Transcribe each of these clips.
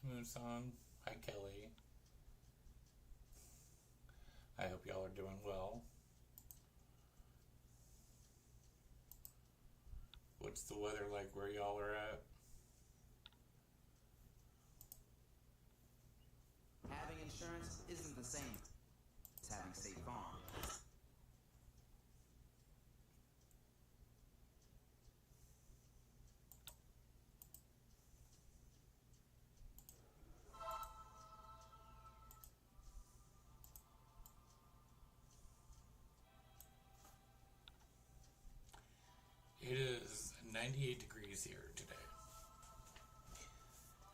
Moon Song. Hi, Kelly. I hope y'all are doing well. What's the weather like where y'all are at? Having insurance isn't the same as having State Farm. It is 98 degrees here today.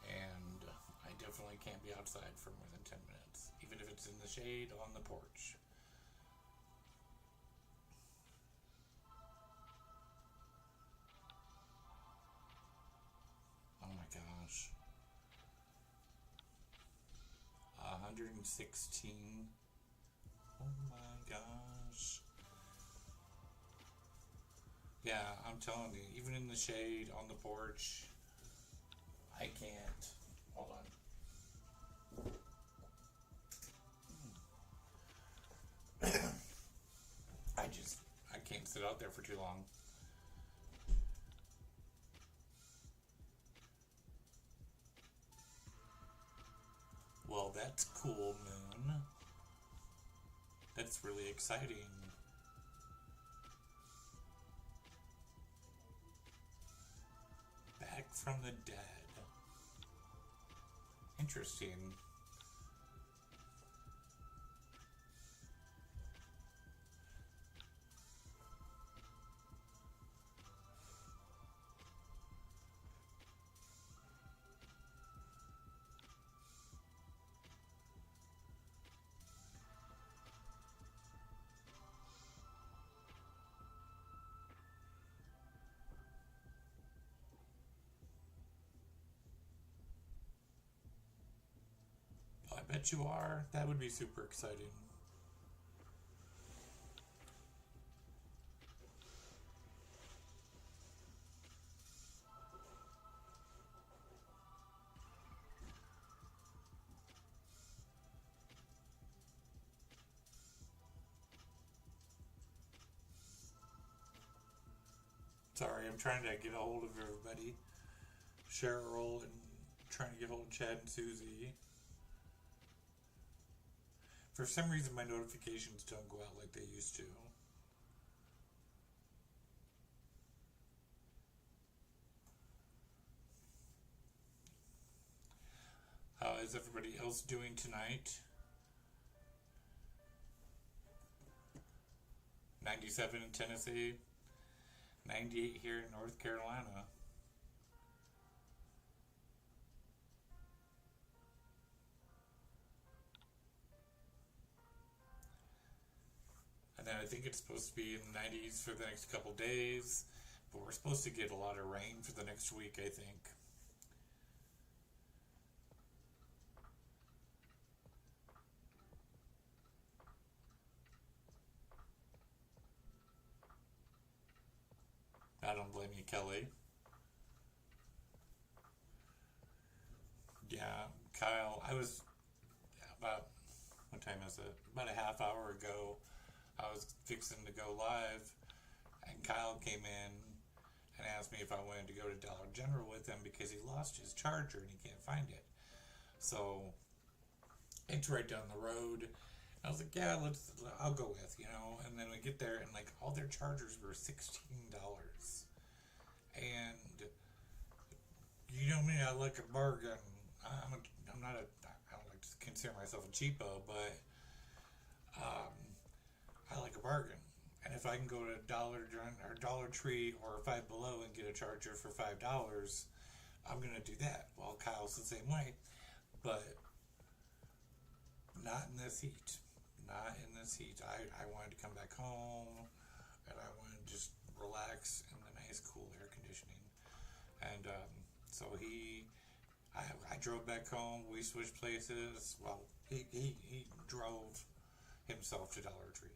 And I definitely can't be outside for more than 10 minutes, even if it's in the shade on the porch. Oh my gosh. 116. Oh my gosh. Yeah, I'm telling you, even in the shade on the porch, I can't. Hold on. I can't sit out there for too long. Well, that's cool, Moon. That's really exciting. Back from the dead. Interesting. I bet you are. That would be super exciting. Sorry, I'm trying to get a hold of everybody. Cheryl and trying to get a hold of Chad and Susie. For some reason, my notifications don't go out like they used to. How is everybody else doing tonight? 97 in Tennessee, 98 here in North Carolina. And then I think it's supposed to be in the 90s for the next couple days, but we're supposed to get a lot of rain for the next week, I think. I don't blame you, Kelly. Yeah, Kyle, I was about, what time is it? About a half hour ago, I was fixing to go live, and Kyle came in and asked me if I wanted to go to Dollar General with him because he lost his charger and he can't find it. So it's right down the road. I was like, yeah, I'll go with, you know. And then we get there, and like all their chargers were $16, and you know me, I like a bargain. I'm not a, I don't like to consider myself a cheapo, but I like a bargain. And if I can go to Dollar Tree or Five Below and get a charger for $5, I'm gonna do that. Well, Kyle's the same way, but not in this heat. Not in this heat. I wanted to come back home, and I wanted to just relax in the nice, cool air conditioning. And so I drove back home. We switched places. Well, he drove himself to Dollar Tree.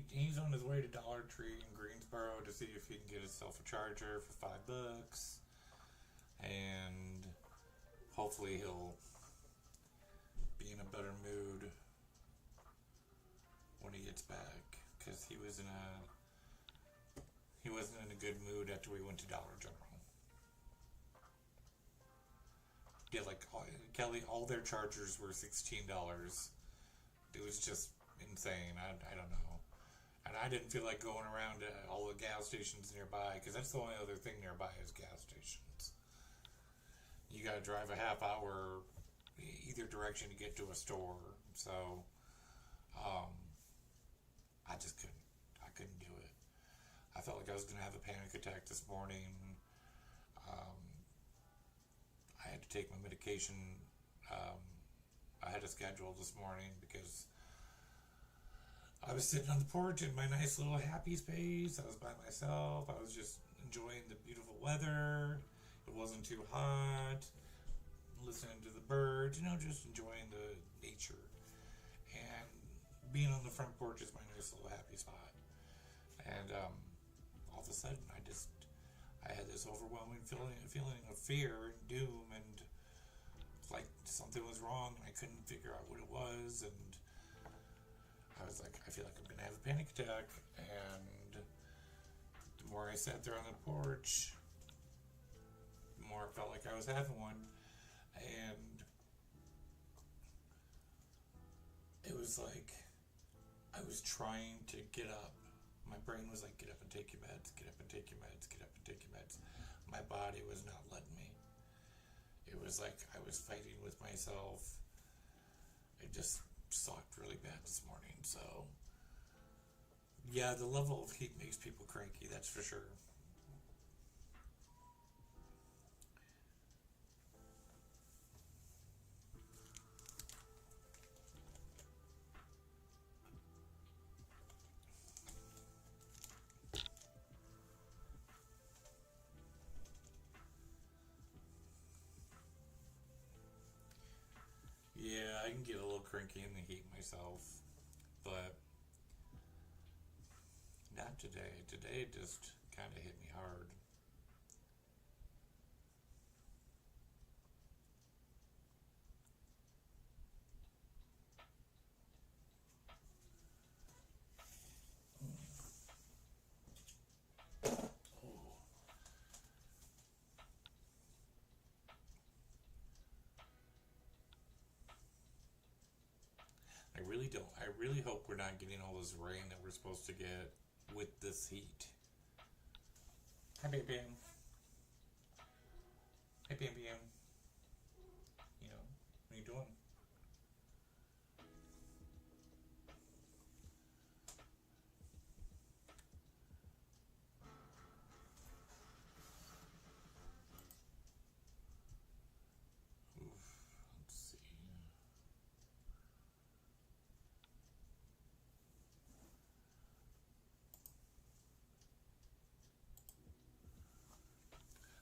he's on his way to Dollar Tree in Greensboro to see if he can get himself a charger for $5, and hopefully he'll be in a better mood when he gets back, because he wasn't in a good mood after we went to Dollar General. Yeah, like Kelly, all their chargers were $16. It was just insane. I don't know. And I didn't feel like going around to all the gas stations nearby, because that's the only other thing nearby is gas stations. You gotta drive a half hour either direction to get to a store. So, I just couldn't. I couldn't do it. I felt like I was gonna have a panic attack this morning. I had to take my medication. I had a schedule this morning because I was sitting on the porch in my nice little happy space. I was by myself. I was just enjoying the beautiful weather. It wasn't too hot. Listening to the birds, just enjoying the nature. And being on the front porch is my nice little happy spot. And all of a sudden, I had this overwhelming feeling of fear and doom, and like something was wrong, and I couldn't figure out what it was, and I was like, I feel like I'm gonna have a panic attack. And the more I sat there on the porch, the more it felt like I was having one. And it was like I was trying to get up. My brain was like, get up and take your meds, get up and take your meds, get up and take your meds. My body was not letting me. It was like I was fighting with myself. It just sucked really bad this morning. So, yeah, the level of heat makes people cranky, that's for sure. Yeah, I can get a little cranky in the heat myself, but not today. Today it just kind of hit me hard. I really hope we're not getting all this rain that we're supposed to get with this heat. Hi, Bam Bam. Hi, Bam Bam. What are you doing? Oof, let's see.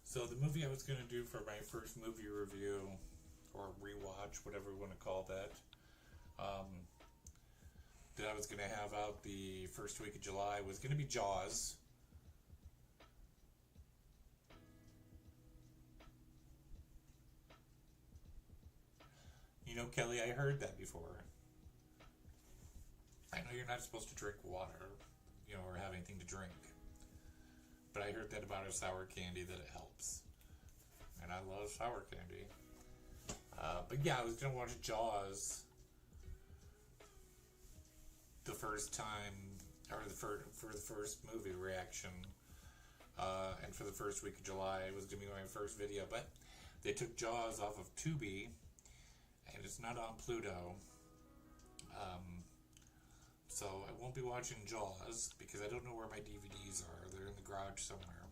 So the movie I was going to do for my first movie review, or rewatch, whatever we want to call that, that I was going to have out the first week of July was going to be Jaws. Kelly, I heard that before. I know you're not supposed to drink water, or have anything to drink. But I heard that about a sour candy, that it helps. And I love sour candy. But yeah, I was going to watch Jaws the first time, or for the first movie reaction. And for the first week of July, it was going to be my first video. But they took Jaws off of Tubi, and it's not on Pluto. So I won't be watching Jaws because I don't know where my DVDs are. They're in the garage somewhere.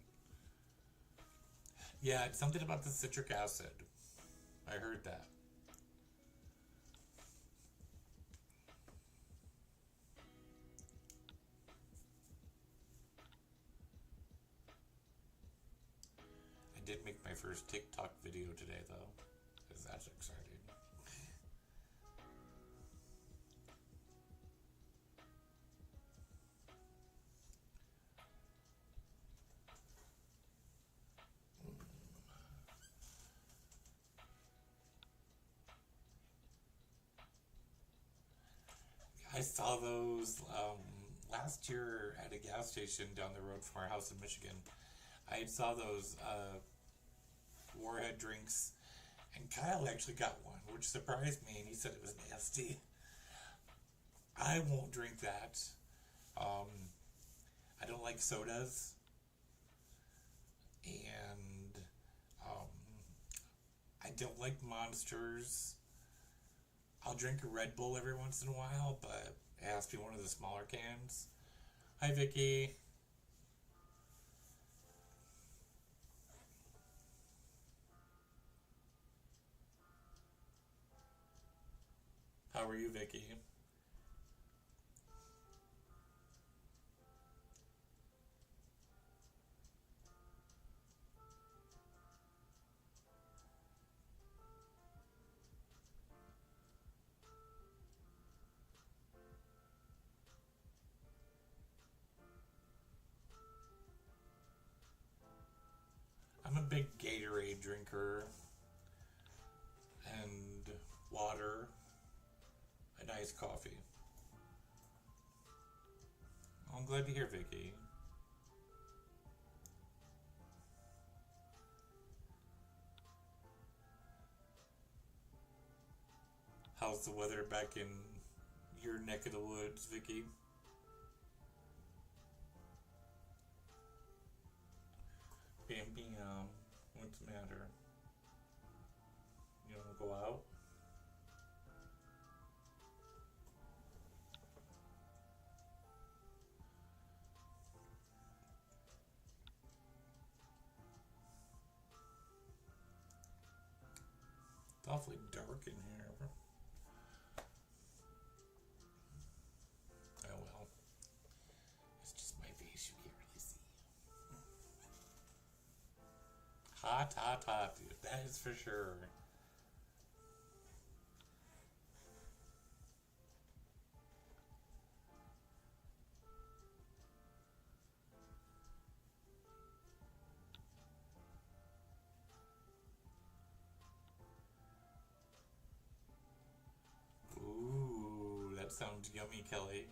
Yeah, it's something about the citric acid. I heard that. I did make my first TikTok video today, though, because that's exciting. saw those last year at a gas station down the road from our house in Michigan. I saw those Warhead drinks, and Kyle actually got one, which surprised me, and he said it was nasty. I won't drink that. I don't like sodas, and I don't like Monsters. I'll drink a Red Bull every once in a while, but it has to be one of the smaller cans. Hi, Vicky. How are you, Vicky? I'm a big Gatorade drinker and water and iced coffee. I'm glad to hear, Vicky. How's the weather back in your neck of the woods, Vicky? Bam bam. What's the matter? You wanna go out? It's awfully dark in here. Oh well. It's just my face you can't really see. Hot, hot, hot, dude. That is for sure. Ooh, that sounds yummy, Kelly.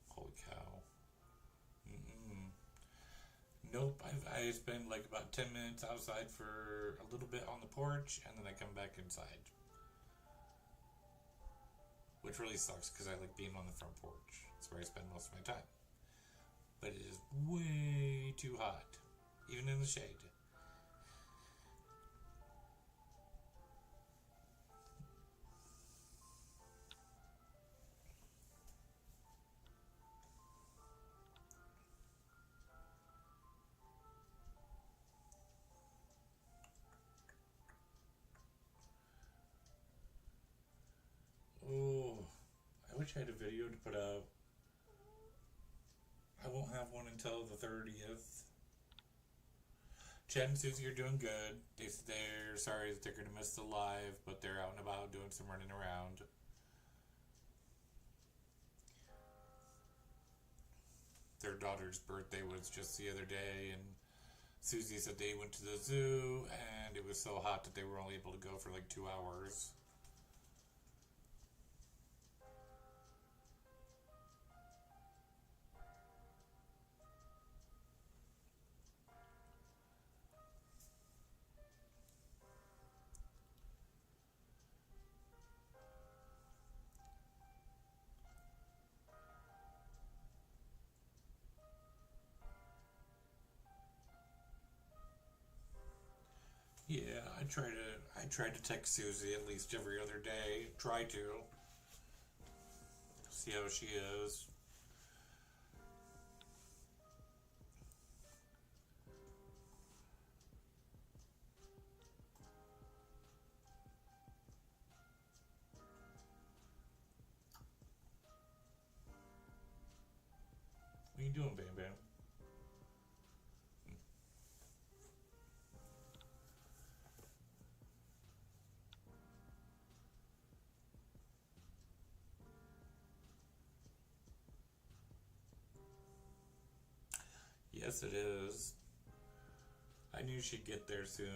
Holy cow. Mm-mm. Nope, I spend like about 10 minutes outside for a little bit on the porch, and then I come back inside. Which really sucks because I like being on the front porch. That's where I spend most of my time. But it is way too hot, even in the shade. Oh, I wish I had a video to put out. I won't have one until the 30th. Chad and Susie are doing good. They're sorry that they're going to miss the live, but they're out and about doing some running around. Their daughter's birthday was just the other day, and Susie said they went to the zoo, and it was so hot that they were only able to go for like 2 hours. Yeah, I try to text Susie at least every other day. Try to see how she is. you doing, Bam Bam? Yes, it is. I knew she'd get there soon.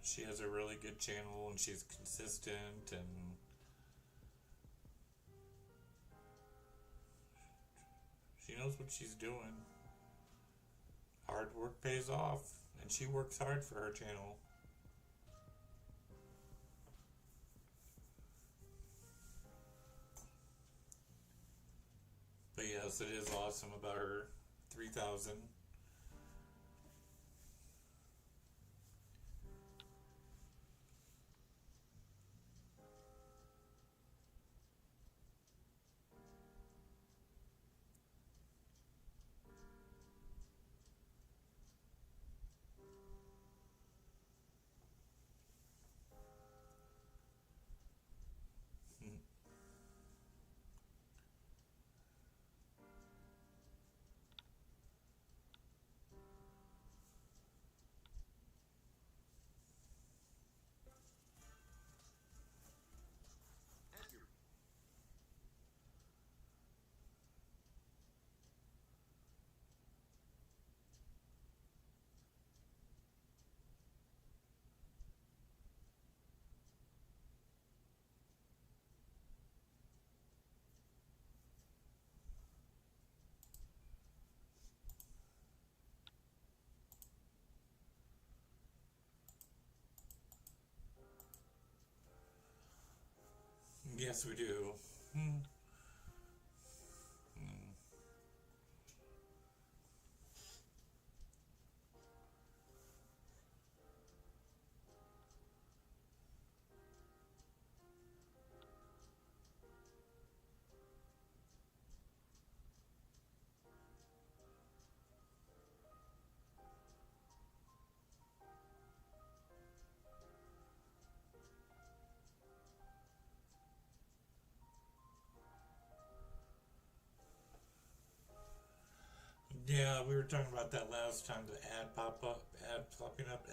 She has a really good channel and she's consistent and she knows what she's doing. Hard work pays off and she works hard for her channel. But yes, it is awesome about her 3,000. Yes, we do. Yeah, we were talking about that last time. The ad popping up,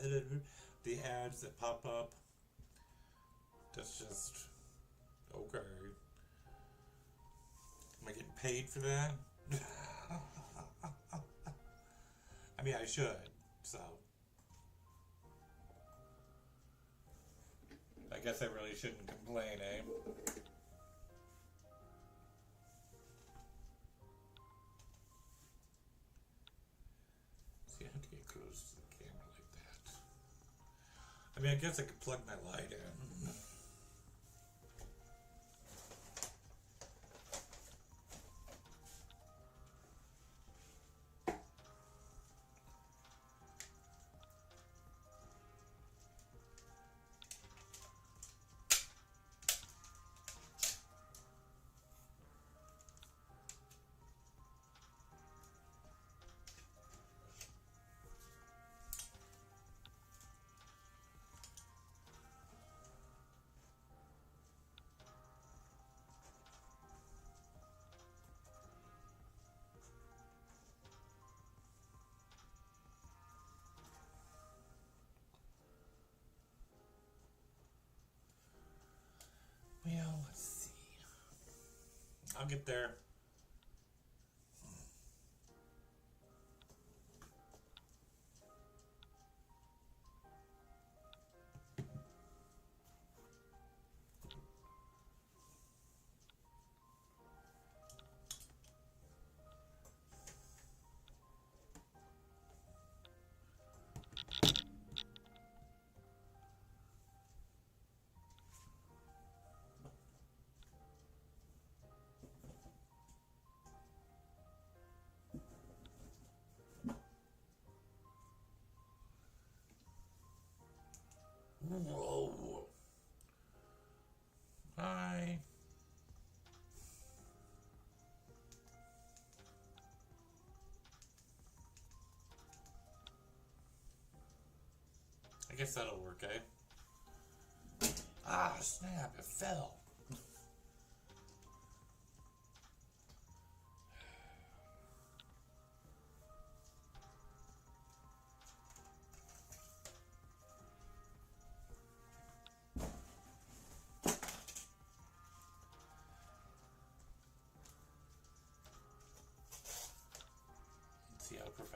the ads that pop up. That's just okay. Am I getting paid for that? I mean, I should. So, I guess I really shouldn't complain, eh? See, I have to get close to the camera like that. I mean, I guess I could plug my light in. Well, let's see. I'll get there. Whoa. Hi. I guess that'll work, eh? Ah, snap, it fell.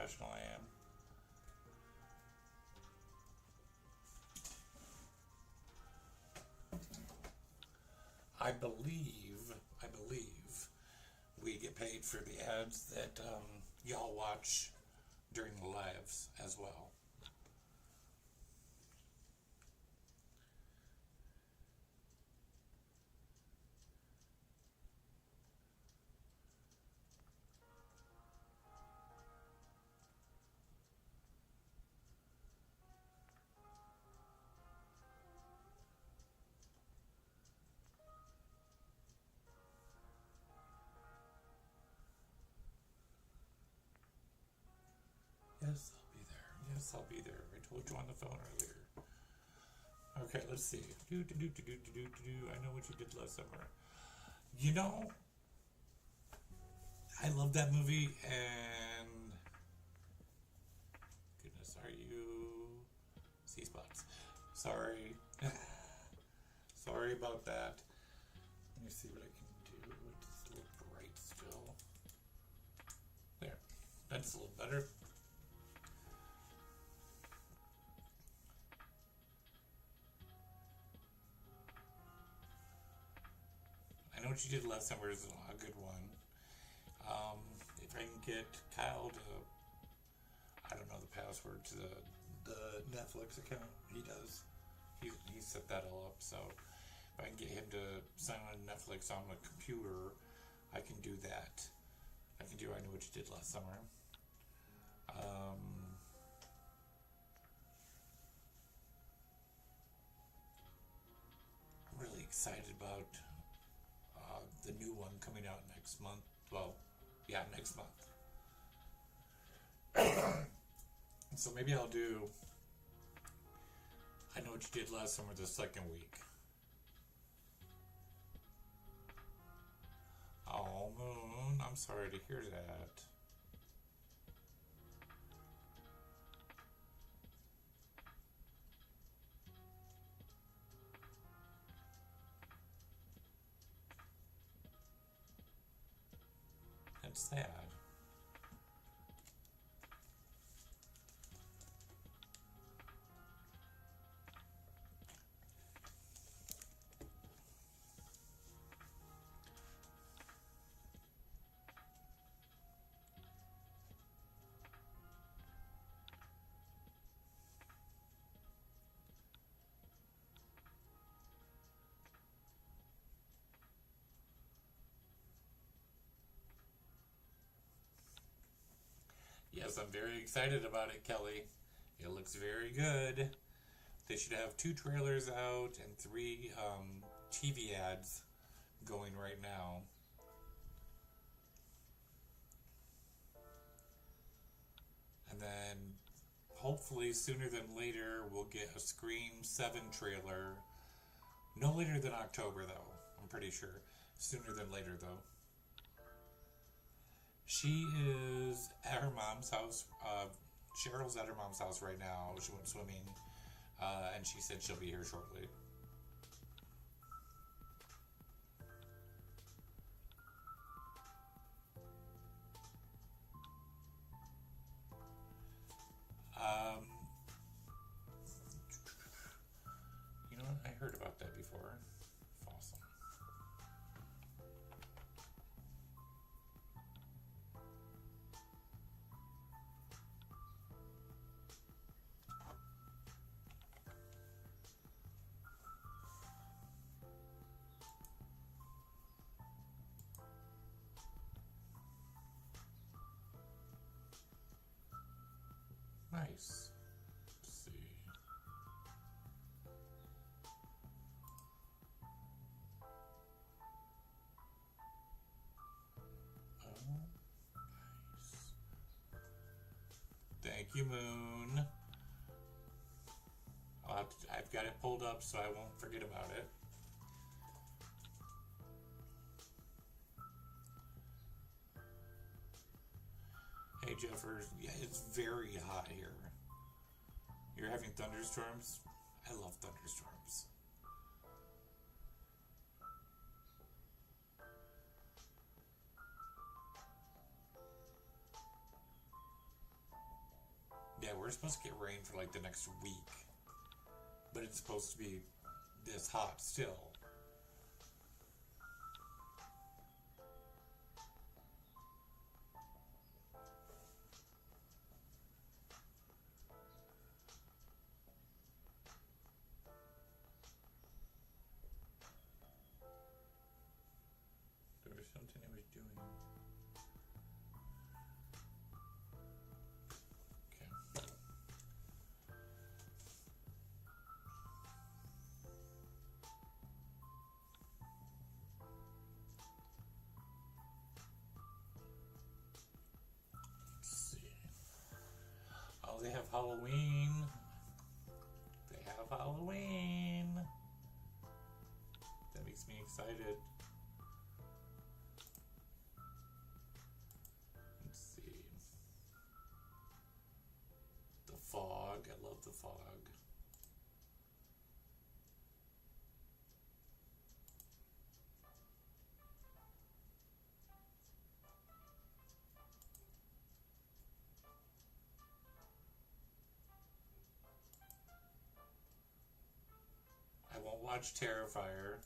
professional I am. I believe we get paid for the ads that y'all watch during the lives as well. Yes, I'll be there. Yes, I'll be there. I told you on the phone earlier. Okay, let's see. I know what you did last summer. You know, I love that movie, and goodness, are you C-spots? Sorry. Sorry about that. Let me see what I can do. It's a little bright still. There. That's a little better. I know what you did last summer is a good one. If I can get Kyle to, I don't know the password to the Netflix account, he does. He set that all up. So if I can get him to sign on Netflix on the computer, I can do that. I can do I know what you did last summer. I'm really excited about the new one coming out next month. Well, yeah, next month. So maybe I'll do I know what you did last summer the second week. Oh, Moon, I'm sorry to hear that. That's sad. Yes, I'm very excited about it, Kelly. It looks very good. They should have 2 trailers out and 3 TV ads going right now. And then hopefully sooner than later we'll get a Scream 7 trailer. No later than October though, I'm pretty sure. Sooner than later though. She is at her mom's house. Cheryl's at her mom's house right now. She went swimming, and she said she'll be here shortly. Um, you know what? I heard about that before. Awesome. Nice. Let's see. Oh, nice. Thank you, Moon. I've got it pulled up so I won't forget about it. Hey Jeffers, yeah, it's very hot here. You're having thunderstorms? I love thunderstorms. we're supposed to get rain for like the next week, but it's supposed to be this hot still. There was something I was doing. Okay. Let's see. Oh, they have Halloween. They have Halloween. That makes me excited. Let's see. The fog. I love the fog. I won't watch Terrifier.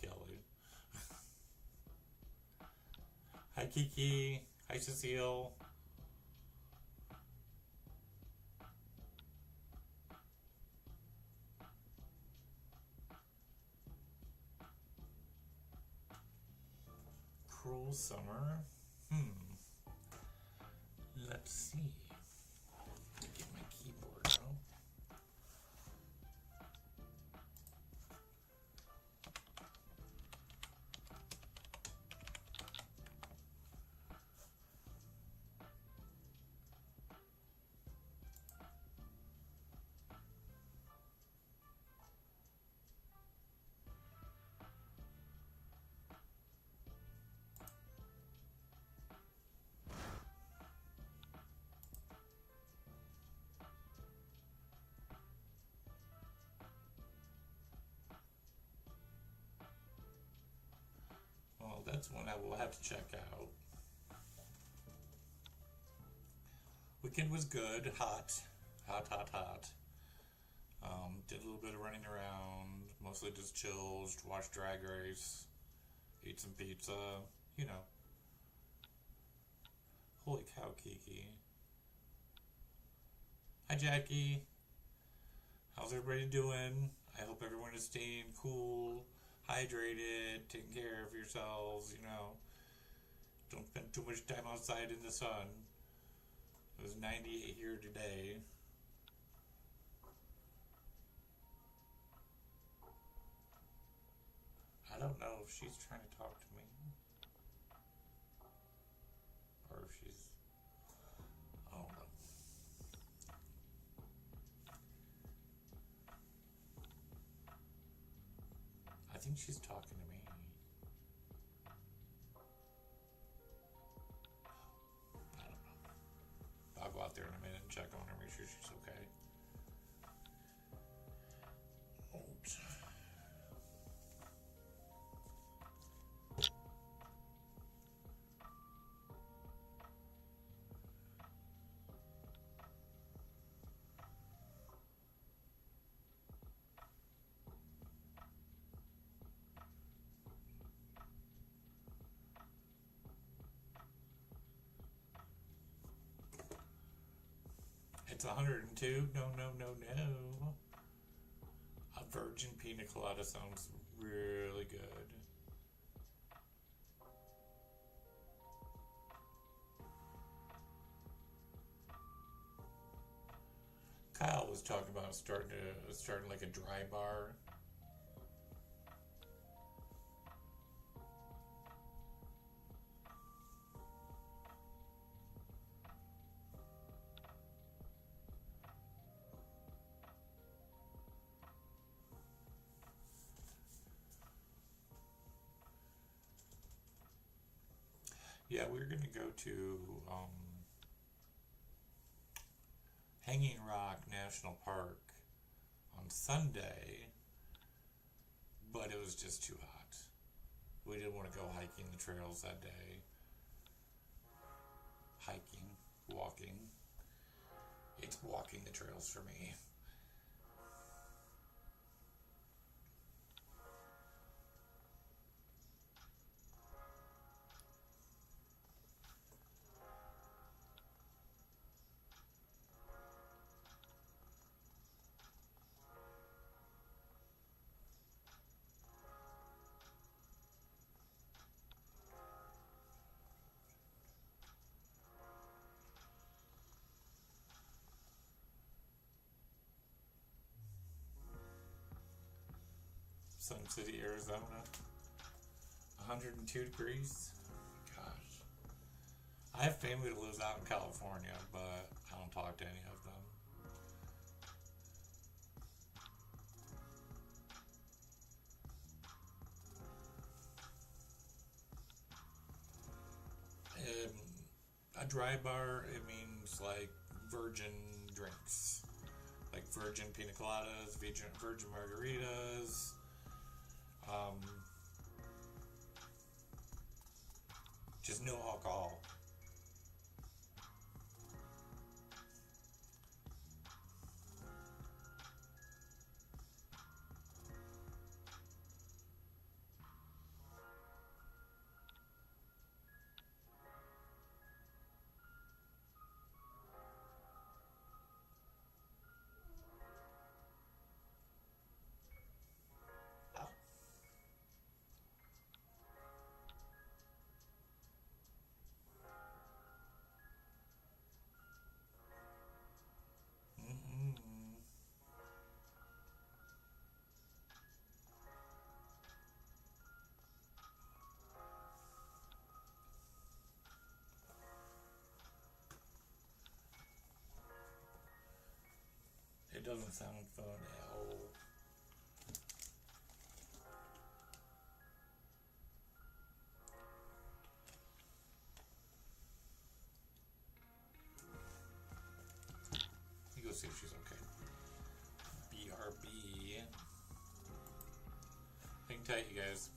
Kelly. Hi Kiki. Hi Cecile. Cruel Summer. Let's see. Get my keyboard out. Well, that's one I will have to check out. Weekend was good. Hot. Hot, hot, hot. Did a little bit of running around. Mostly just chilled. Watched Drag Race. Ate some pizza. You know. Holy cow, Kiki. Hi, Jackie. How's everybody doing? I hope everyone is staying cool, hydrated, taking care of yourselves, you know. Don't spend too much time outside in the sun. It was 98 here today. I don't know if she's trying to talk to me. Or if she's... I don't know. I think she's talking to me. I don't know. I'll go out there in a minute and check on her, make sure she's okay. Oops. It's 102? No, no, no, no. A virgin pina colada sounds really good. Kyle was talking about starting like a dry bar. Yeah, we're gonna go to Hanging Rock National Park on Sunday, but it was just too hot. We didn't want to go hiking the trails that day. Hiking, walking. It's walking the trails for me. Sun City, Arizona. 102 degrees. Gosh. I have family that lives out in California, but I don't talk to any of them. A dry bar, it means like virgin drinks. Like virgin pina coladas, virgin margaritas, just no alcohol. Mm-mm. It doesn't sound fun at all. You go see if she's okay. BRB. Hang tight, you guys.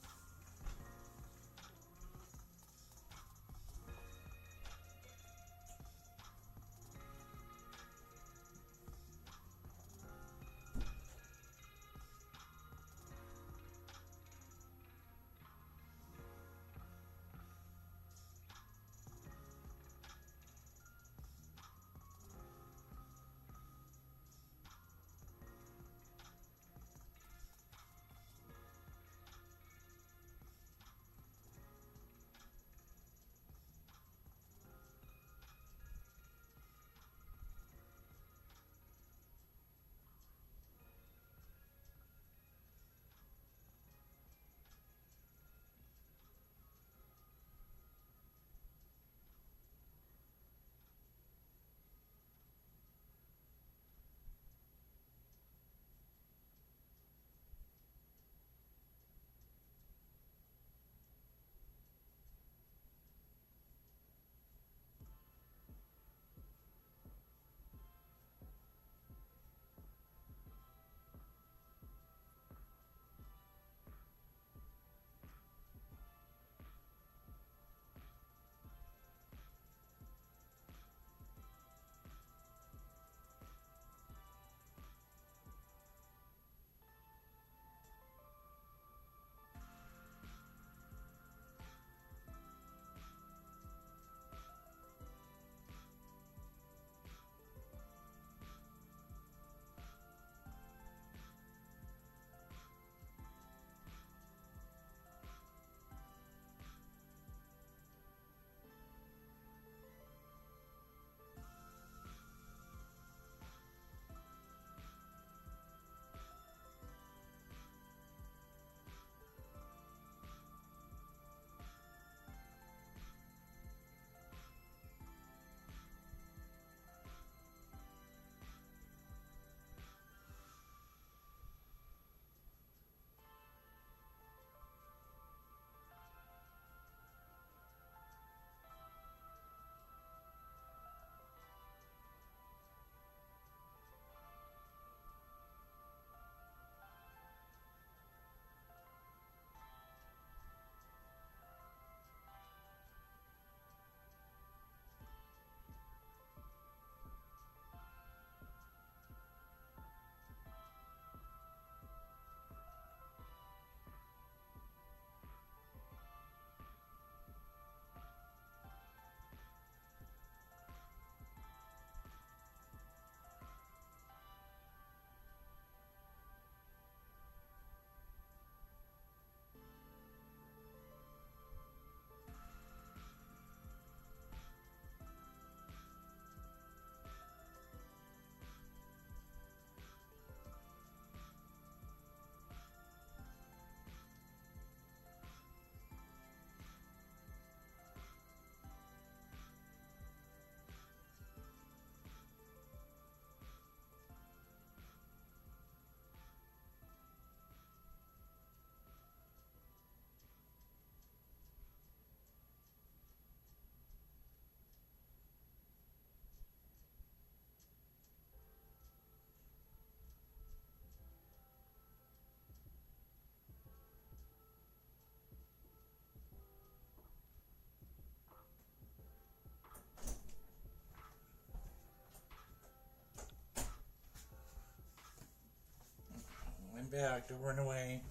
back. Don't run away.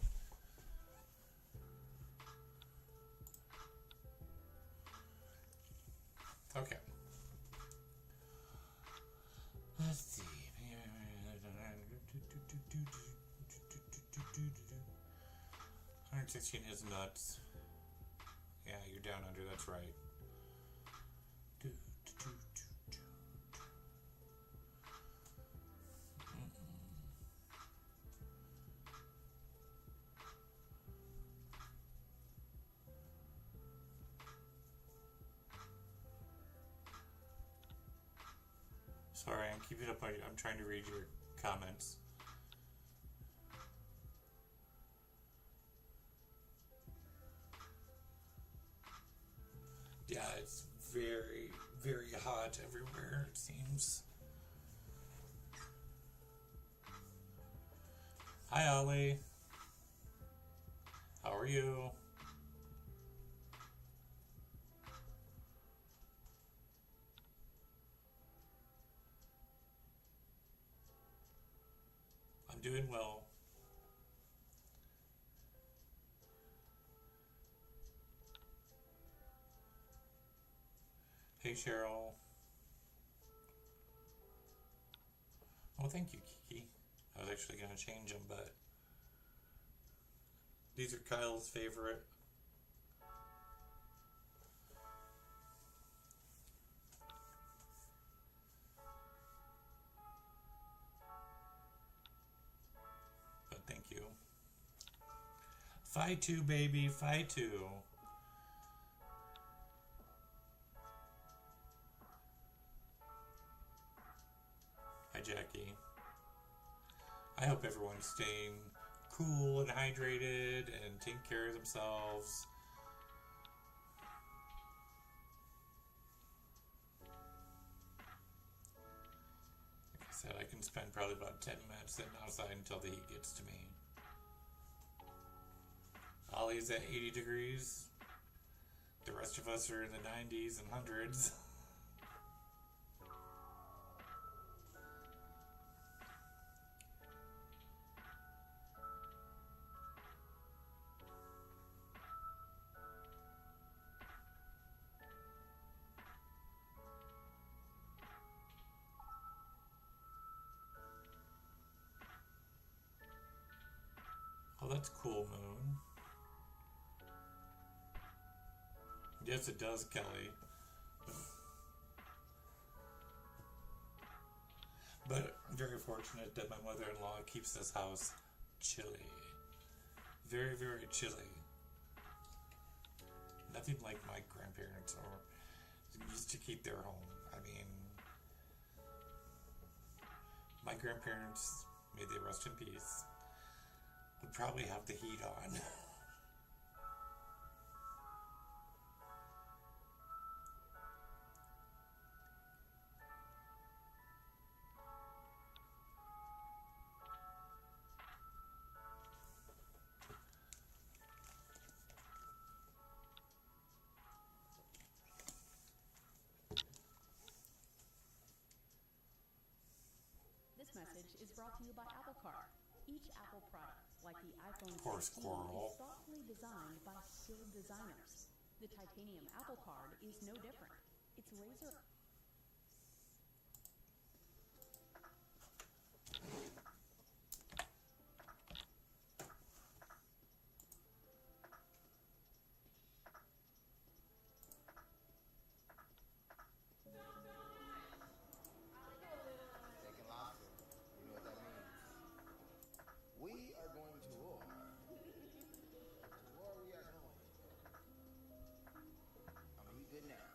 Okay. Let's see. 116 is nuts. Yeah, you're down under. That's right. Sorry, I'm keeping up. I'm trying to read your comments. Yeah, it's very, very hot everywhere, it seems. Hi, Ollie. How are you? I'm doing well. Hey, Cheryl. Oh, thank you, Kiki. I was actually going to change them, but these are Kyle's favorite. But thank you. Phi 2, baby. Phi 2. Hi, Jackie. I hope everyone's staying cool and hydrated and taking care of themselves. Like I said, I can spend probably about 10 minutes sitting outside until the heat gets to me. Ollie's at 80 degrees. The rest of us are in the 90s and hundreds. Oh, that's cool, Moon. Yes, it does, Kelly. But I'm very fortunate that my mother-in-law keeps this house chilly. Very, very chilly. Nothing like my grandparents used to keep their home. I mean, my grandparents, may they rest in peace, would probably have the heat on. This message is brought to you by Apple Card. Each Apple product, like the iPhone 16, Poor squirrel. is thoughtfully designed by skilled designers. The titanium Apple Card is no different. It's laser. Taking lobster. You know what that means? We are going to war. Where we are going. I'm gonna eat good now.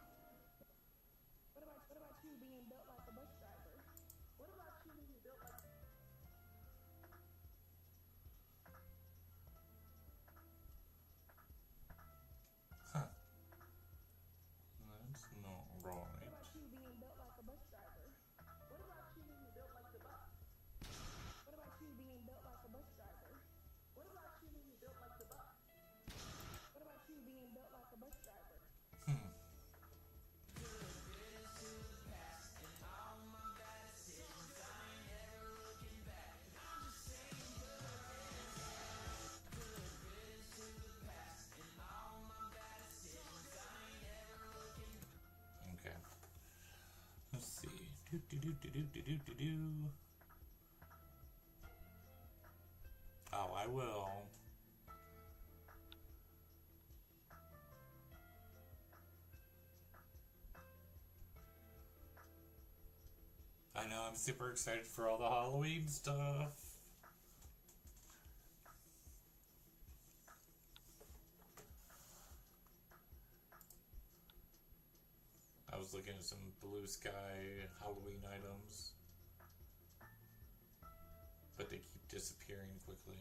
Oh, I will. I know, I'm super excited for all the Halloween stuff. I was looking at some Blue Sky Halloween items, but they keep disappearing quickly.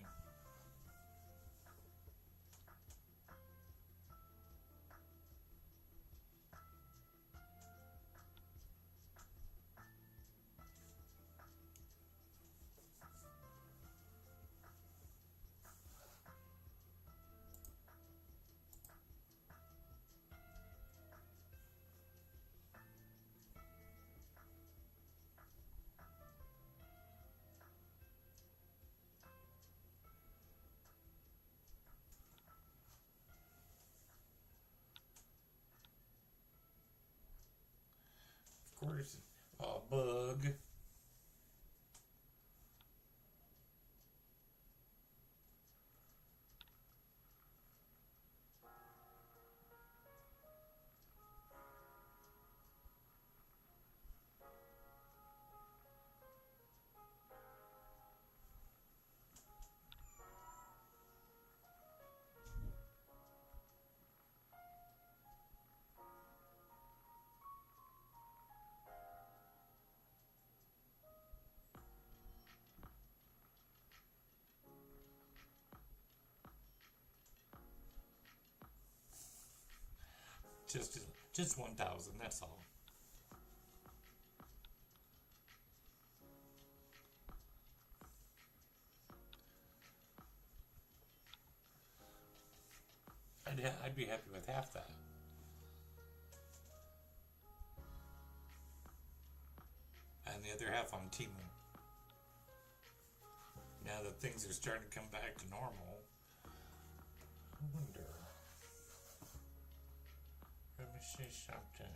Of course, a bug. Just 1,000. That's all. I'd be happy with half that. And the other half on Timu. Now that things are starting to come back to normal, I wonder. Let me see something.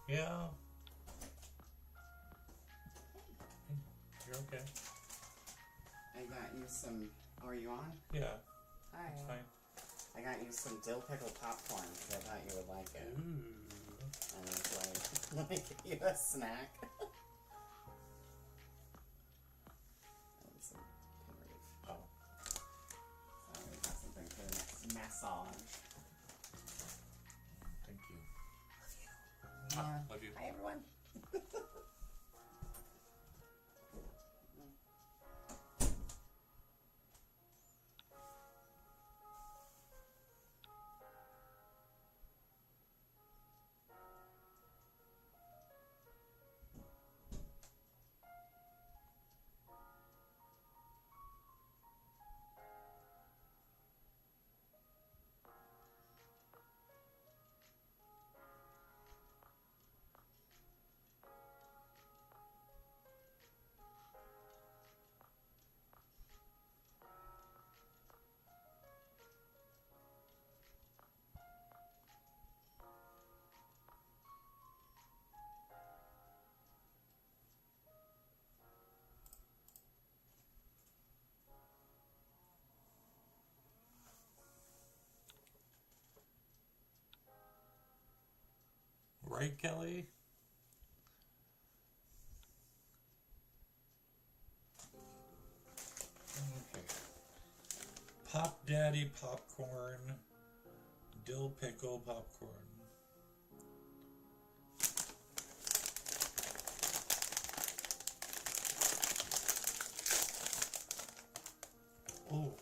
Yeah. You're okay. I got you some. Oh, are you on? Yeah. Hi. It's fine. I got you some dill pickle popcorn because I thought you would like it. Ooh. And it's like, let me give you a snack. Some pig. Oh. So we got something for the next massage. Thank you. Yeah. Love you. Hi, everyone. Right, Kelly? Okay. Pop Daddy popcorn. Dill pickle popcorn. Oh.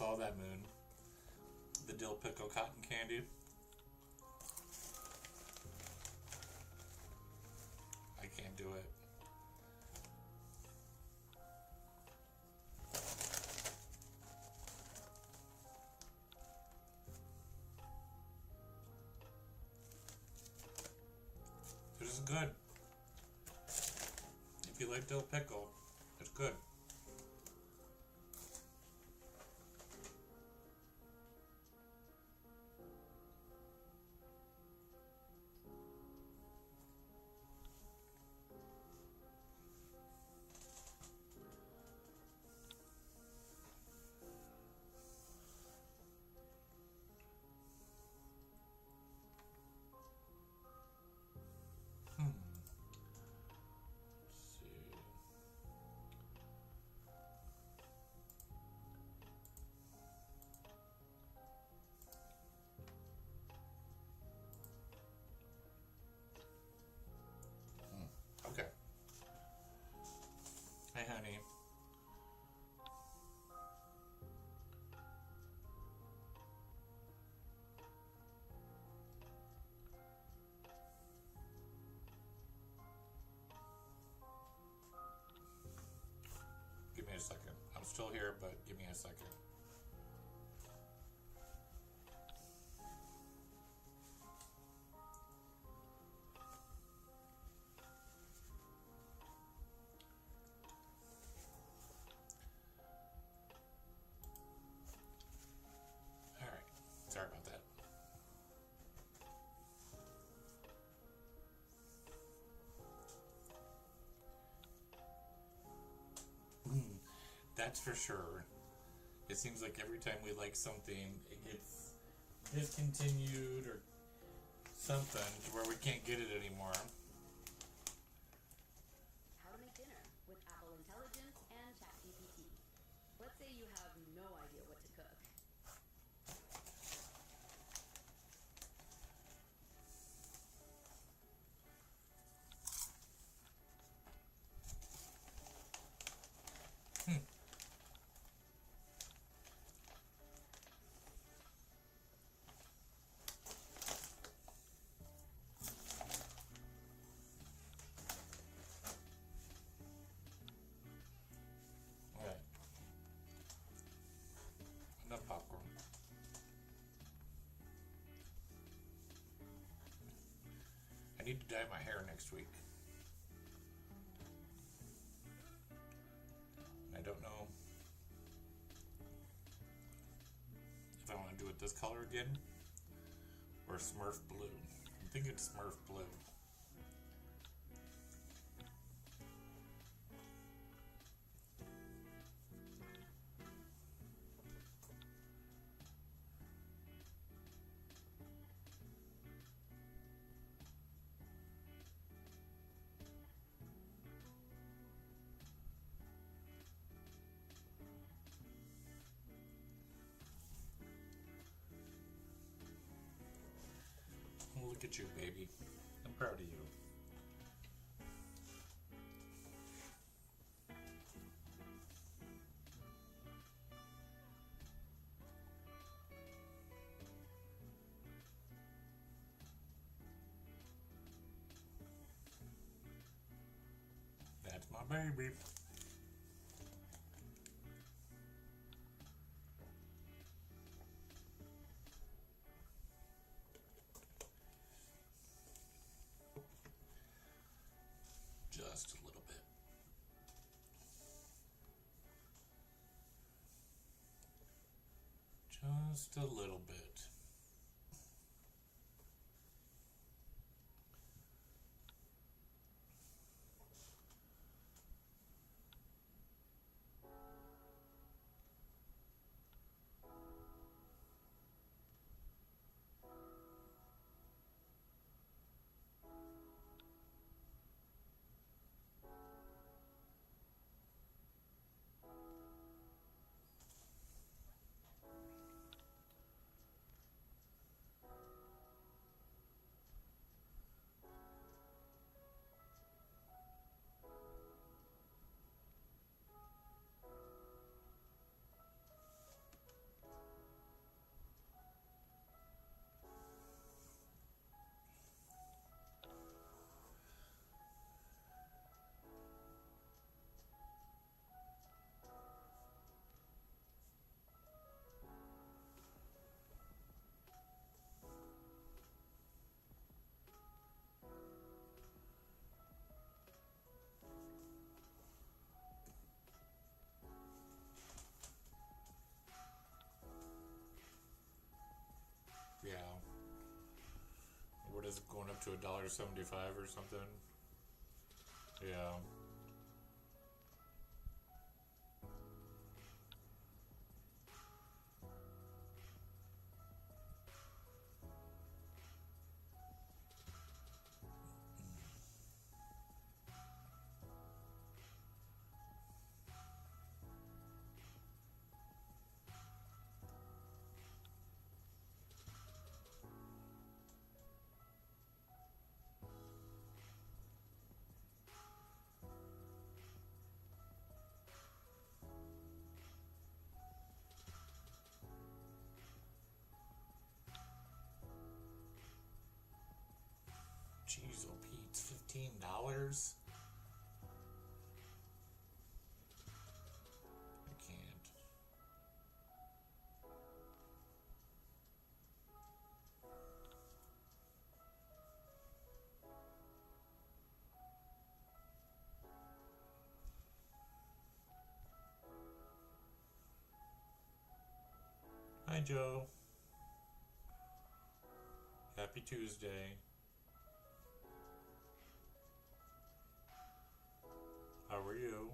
saw that moon. The dill pickle cotton candy. I can't do it. This is good. If you like dill pickle, it's good. Okay. Hey, honey. Give me a second. I'm still here, but give me a second. Alright. Sorry about that. That's for sure. It seems like every time we like something, it gets discontinued or something to where we can't get it anymore. How to make dinner with Apple Intelligence and ChatGPT. Let's say you have no idea what to cook. Alright. Enough popcorn. I need to dye my hair next week. I don't know if I want to do it this color again or Smurf blue. I'm thinking Smurf blue. Look at you, baby. I'm proud of you. That's my baby. Just a little bit. Just a little bit. up to $1.75 or something. Yeah. Jeez, oh Pete's $15? I can't. Hi, Joe. Happy Tuesday. How are you?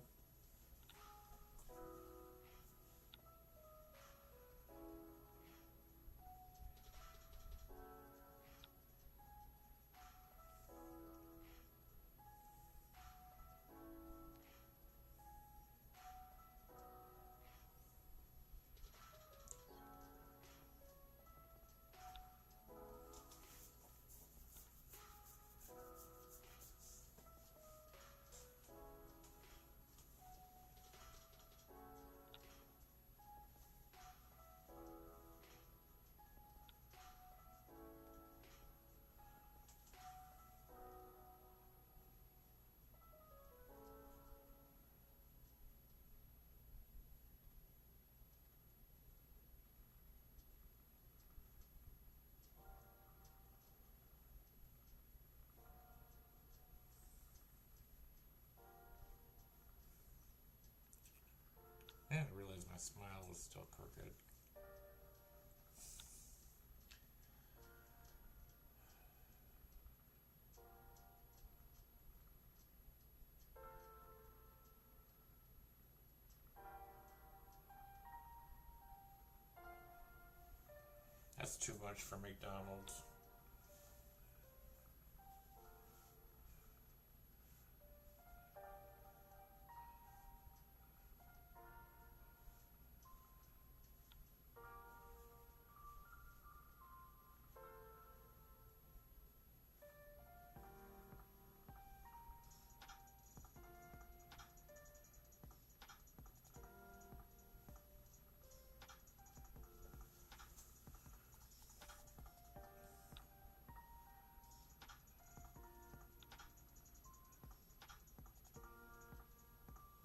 I didn't realize my smile was still crooked. That's too much for McDonald's.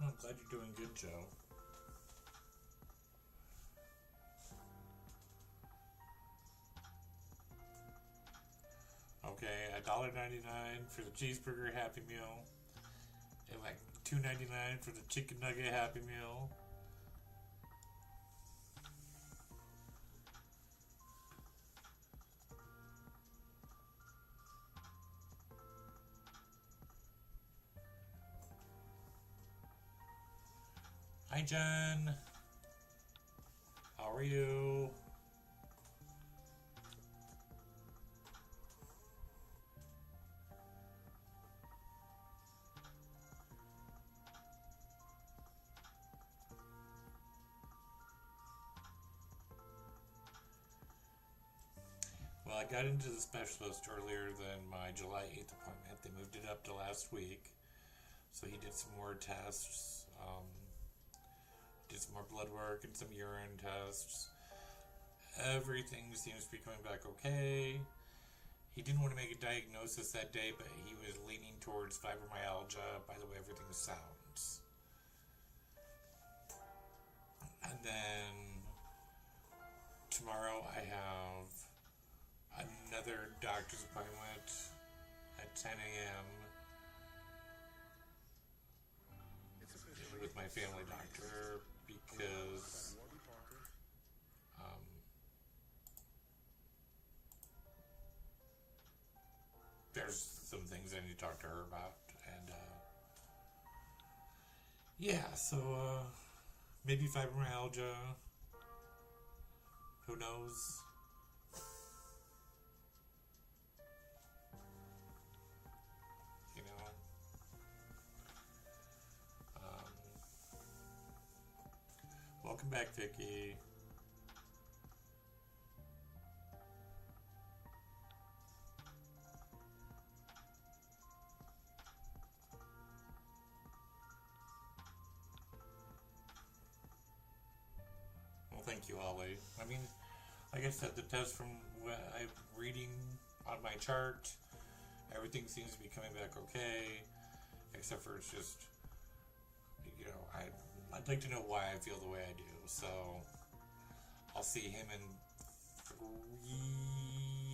I'm glad you're doing good, Joe. Okay, $1.99 for the cheeseburger Happy Meal, and like $2.99 for the chicken nugget Happy Meal. Hi, Jen. How are you? Well, I got into the specialist earlier than my July 8th appointment. They moved it up to last week. So he did some more tests, did some more blood work and some urine tests. Everything seems to be coming back okay. He didn't want to make a diagnosis that day, but he was leaning towards fibromyalgia by the way everything sounds. And then tomorrow I have another doctor's appointment at 10 a.m. with my family doctor because there's some things I need to talk to her about. And yeah, so maybe fibromyalgia. Who knows? You know. Welcome back, Vicky. Well, thank you, Ollie. I mean, like I said, the test from what I'm reading on my chart, everything seems to be coming back okay, except for it's just, you know, I'd like to know why I feel the way I do. So I'll see him in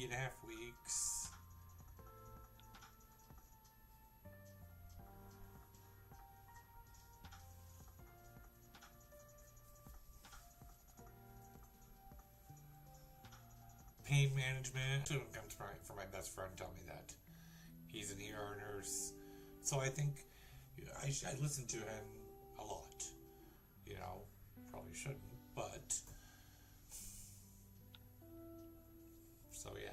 3.5 weeks. Pain management comes from my best friend telling me that he's an ER nurse. So I think I listen to him a lot. You know, probably shouldn't, but so yeah.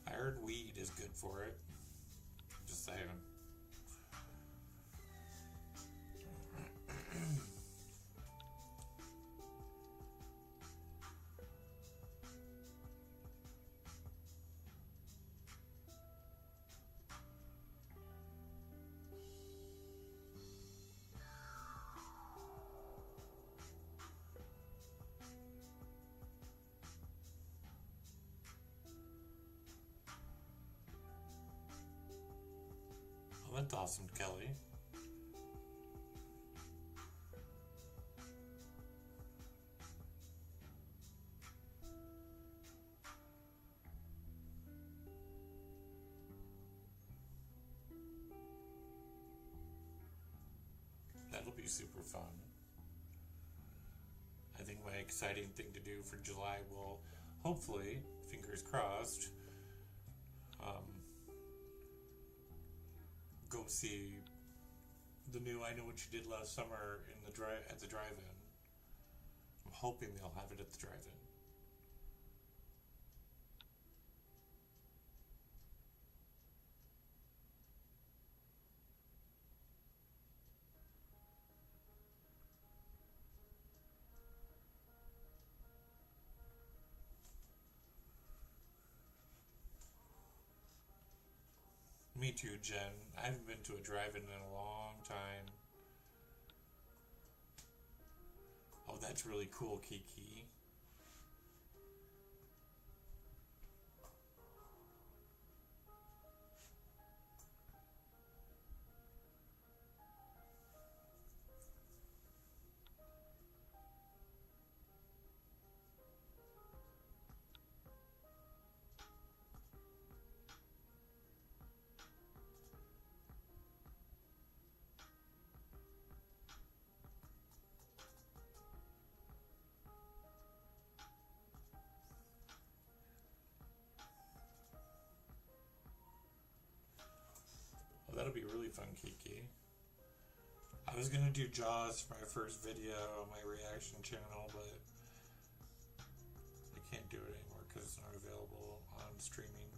I heard weed is good for it. Just saying. Well, that's awesome, Kelly. That'll be super fun. I think my exciting thing to do for July will hopefully, fingers crossed, go see the new I Know What You Did Last Summer in the at the drive-in. I'm hoping they'll have it at the drive-in. Me too, Jen. I haven't been to a drive-in in a long time. Oh, that's really cool, Kiki. Well, that'll be really fun, Kiki. I was gonna do Jaws for my first video on my reaction channel, but I can't do it anymore because it's not available on streaming.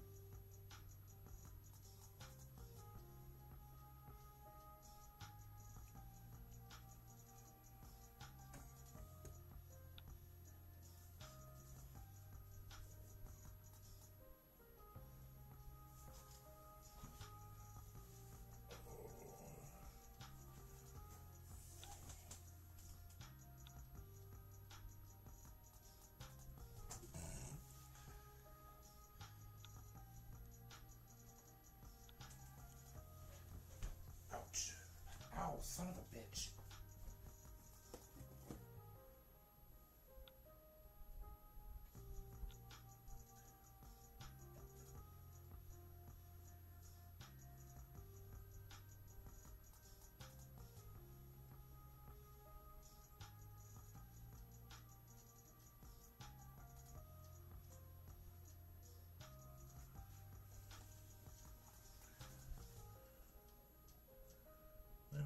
Ouch. Ow, son of a bitch.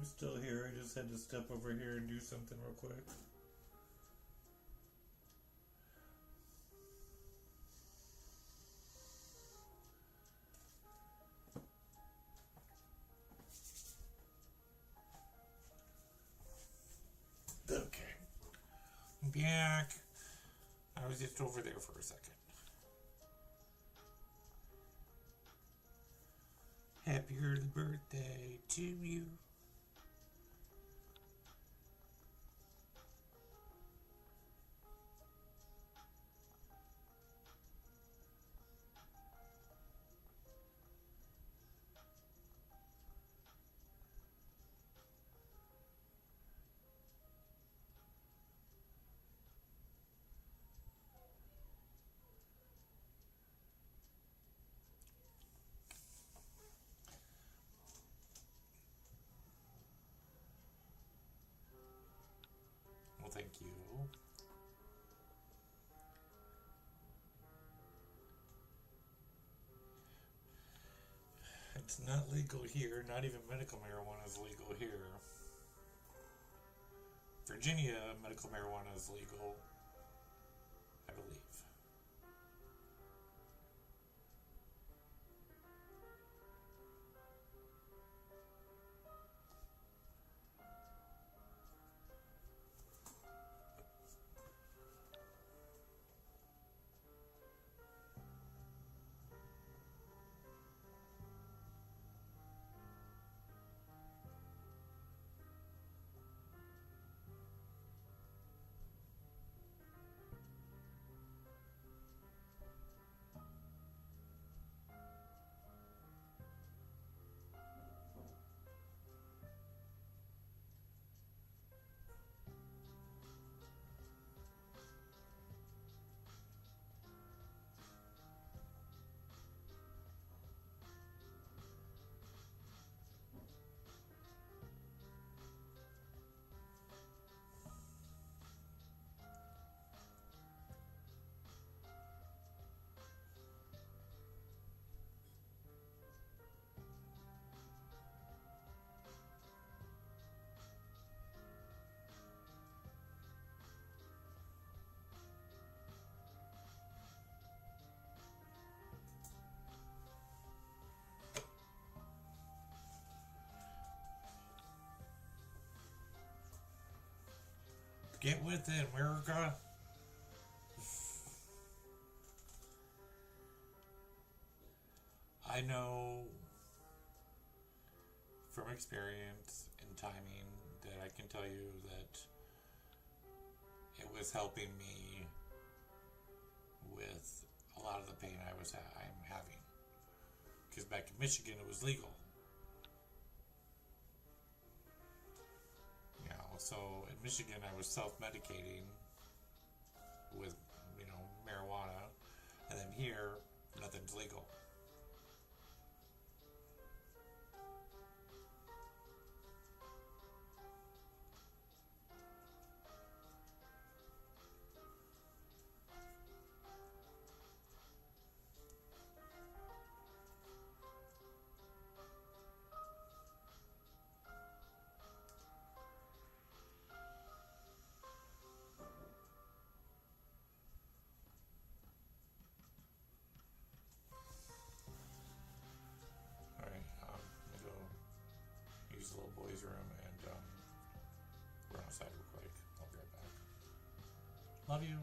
still here. I just had to step over here and do something real quick. Okay. I'm back. I was just over there for a second. Happy early birthday to you. Well, thank you. It's not legal here. Not even medical marijuana is legal here. Virginia, medical marijuana is legal, I believe. Get with it, America. I know from experience and timing that I can tell you that it was helping me with a lot of the pain I'm having. Because back in Michigan, it was legal. So in Michigan, I was self-medicating with, marijuana, and then here, nothing's legal. Use the little boys' room and run outside real quick. I'll be right back. Love you.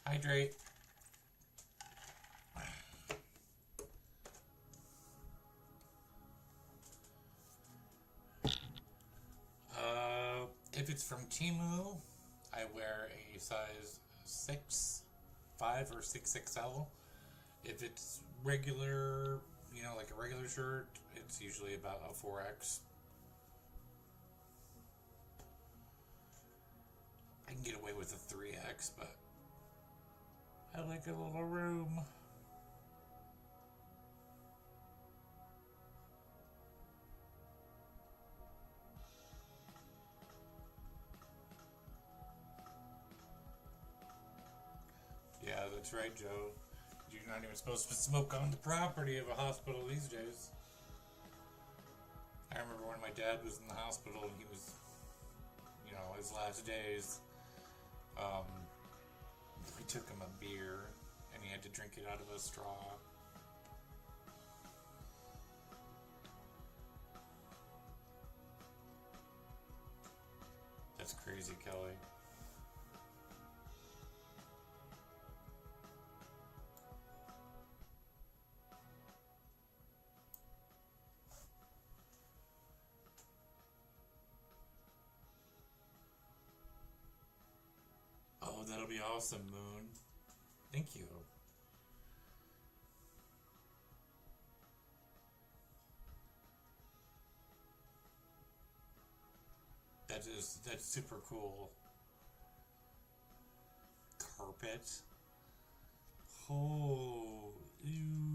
Hydrate. If it's from Temu, I wear a size 6, 5, or 6XL. If it's regular, like a regular shirt, it's usually about a 4X. I can get away with a 3X, but I like a little room. Yeah, that's right, Joe. You're not even supposed to smoke on the property of a hospital these days. I remember when my dad was in the hospital and he was, his last days, we took him a beer and he had to drink it out of a straw. That's crazy, Kelly. Oh, that'll be awesome, Moon. Thank you. That's super cool. Carpet. Oh, ew.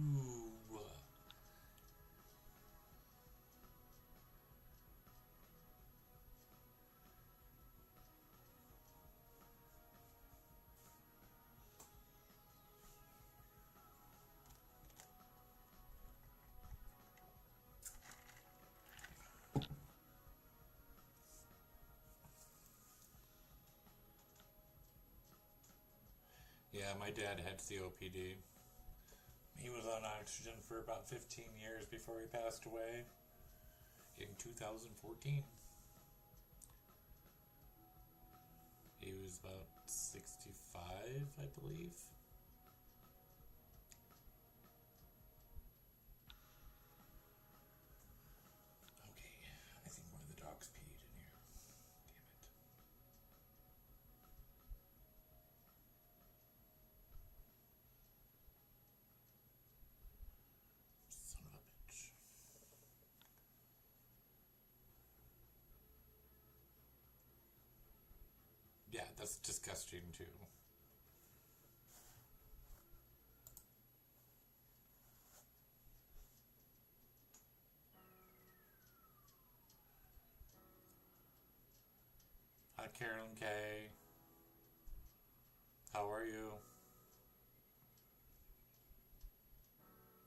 Yeah, my dad had COPD. He was on oxygen for about 15 years before he passed away in 2014. He was about 65, I believe. Okay, I think one of the dogs peed in here. Damn it. Son of a bitch. Yeah, that's disgusting too. Hi, Carolyn K. How are you?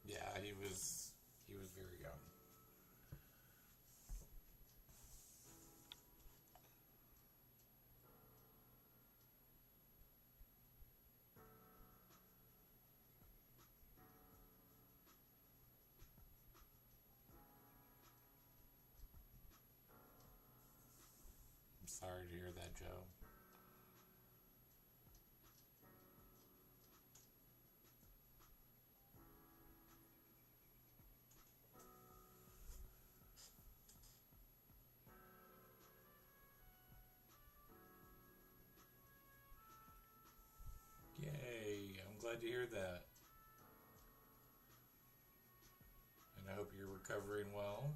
Yeah, he was very young. I'm sorry to hear that, Joe. Yay, I'm glad to hear that. And I hope you're recovering well.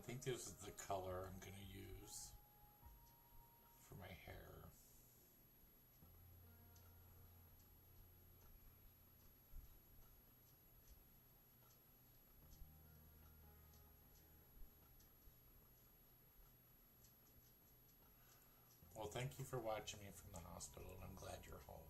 think this is the color I'm going to use for my hair. Well, thank you for watching me from the hospital, and I'm glad you're home.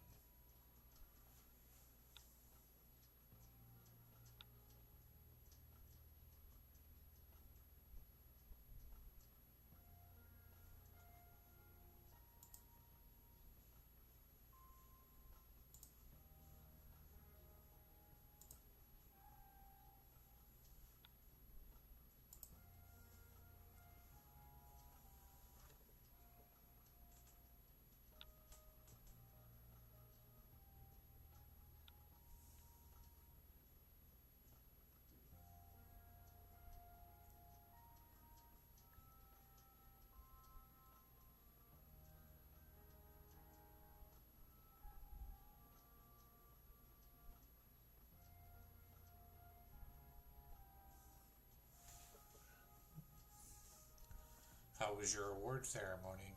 How was your award ceremony?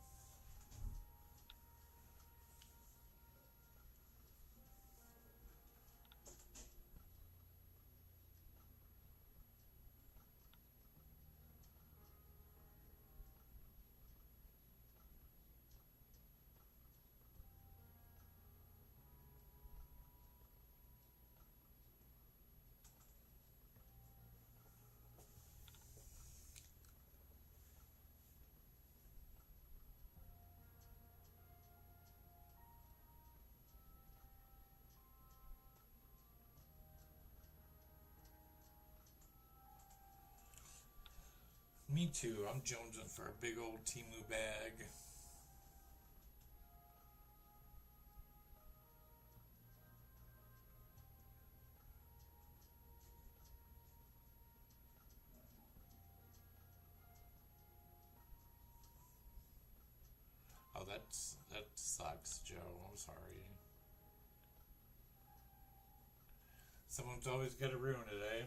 Me too. I'm jonesing for a big old Timu bag. Oh, that sucks, Joe. I'm sorry. Someone's always got to ruin it, eh?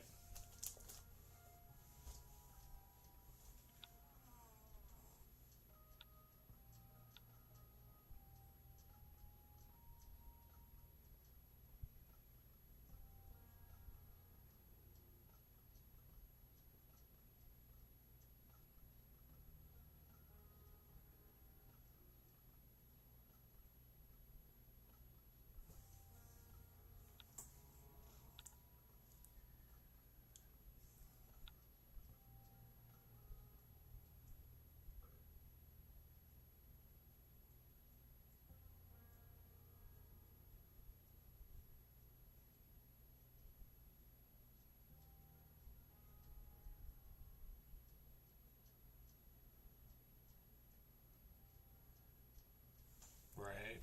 Right.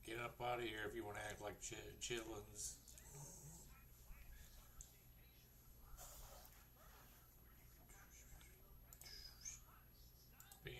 Get up out of here if you want to act like chillins. Bam.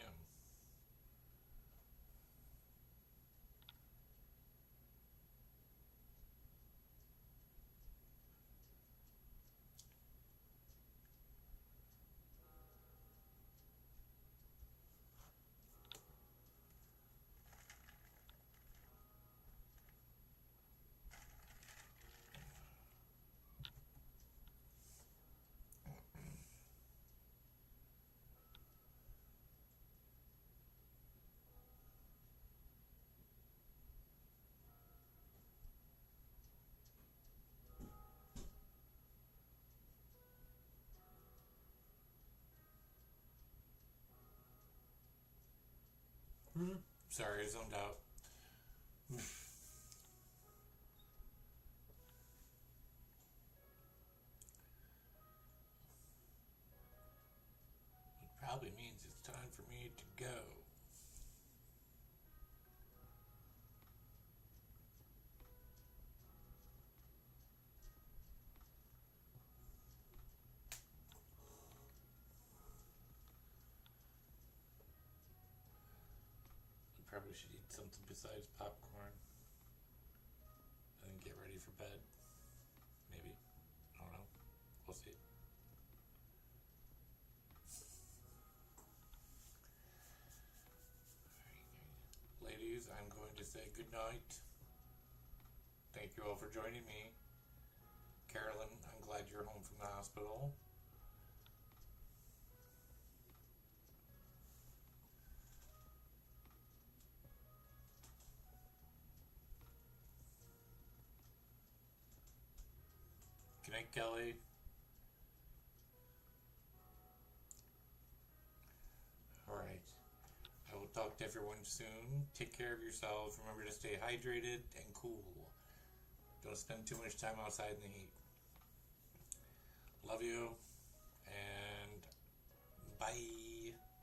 Sorry, I zoned out. It probably means it's time for me to go. I probably should eat something besides popcorn and then get ready for bed. Maybe. I don't know. We'll see. say good night. Thank you all for joining me. Carolyn, I'm glad you're home from the hospital. Good night, Kelly. Alright. I will talk to everyone soon. Take care of yourselves. Remember to stay hydrated and cool. Don't spend too much time outside in the heat. Love you. And bye.